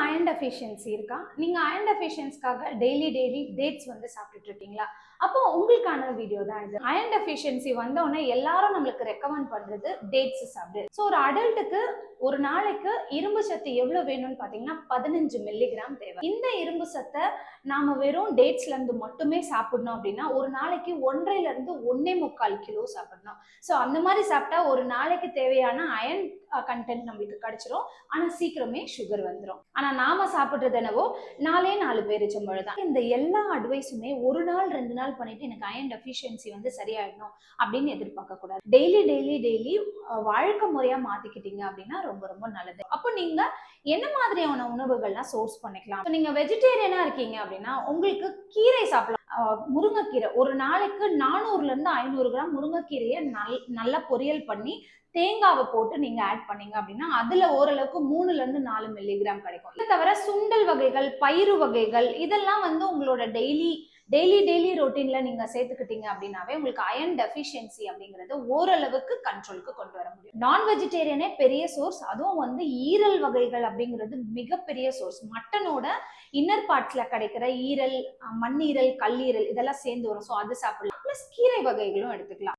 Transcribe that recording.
Iron deficiency இருக்கா? நீங்க iron டெஃபிஷியன்சிக்காக daily dates வந்து சாப்பிட்டுட்டு இருக்கீங்களா? அப்போ உங்களுக்கான வீடியோ தான் இது. அயன் டெஃபிஷியன்சி வந்தோடனே எல்லாரும் நம்மளுக்கு ரெக்கமெண்ட் பண்றது டேட்ஸ் சாப்பிடு. ஸோ ஒரு அடல்ட்டுக்கு ஒரு நாளைக்கு இரும்பு சத்து எவ்வளவு வேணும்னு பாத்தீங்கன்னா 15 மில்லிகிராம் தேவை. இந்த இரும்பு சத்தை நாம வெறும் டேட்ஸ்ல இருந்து மட்டுமே சாப்பிடணும் அப்படின்னா ஒரு நாளைக்கு 1.5 to 1.25 கிலோ சாப்பிடணும். ஸோ அந்த மாதிரி சாப்பிட்டா ஒரு நாளைக்கு தேவையான அயன் கண்டென்ட் நம்மளுக்கு கிடைச்சிரும். ஆனா சீக்கிரமே சுகர் வந்துடும். ஆனா நாம சாப்பிடுறது என்னவோ 4 பேரிச்சம்பழம் தான். இந்த எல்லா அட்வைஸுமே ஒரு நாள் 2 நாள் பண்ணிட்டு எனக்கு அயன் டெஃபிஷியன்சி வந்து சரியாயிடணும் அப்படின்னு எதிர்பார்க்க கூடாது. டெய்லி வாழ்க்கை முறையா மாத்திக்கிட்டீங்க அப்படின்னா ரொம்ப ரொம்ப நல்லது. அப்போ நீங்க என்ன மாதிரியான உணவுகள்லாம் சோர்ஸ் பண்ணிக்கலாம்? நீங்க வெஜிடேரியனா இருக்கீங்க அப்படின்னா உங்களுக்கு கீரை சாப்பிடலாம். முருங்கைக்கீரை ஒரு நாளைக்கு 400 to 500 கிராம் முருங்கைக்கீரையை நல்லா பொரியல் பண்ணி தேங்காவை போட்டு நீங்க ஆட் பண்ணீங்க அப்படின்னா அதுல ஓரளவுக்கு 3 to 4 மில்லிகிராம் கிடைக்கும். இதை தவிர சுண்டல் வகைகள், பயிறு வகைகள் இதெல்லாம் வந்து உங்களோட டெய்லி ரொட்டீன்ல நீங்க சேர்த்துக்கிட்டீங்க அப்படின்னாவே உங்களுக்கு அயன் டெஃபிஷியன்சி அப்படிங்கிறது ஓரளவுக்கு கண்ட்ரோலுக்கு கொண்டு வர முடியும். நான் வெஜிடேரியனே பெரிய சோர்ஸ், அதுவும் வந்து ஈரல் வகைகள் அப்படிங்கிறது மிகப்பெரிய சோர்ஸ். மட்டனோட இன்னர் பார்ட்ஸ்ல கிடைக்கிற ஈரல், மண்ணீரல், கல்லீரல் இதெல்லாம் சேர்ந்து வரும். ஸோ அது சாப்பிடலாம். பிளஸ் கீரை வகைகளும் எடுத்துக்கலாம்.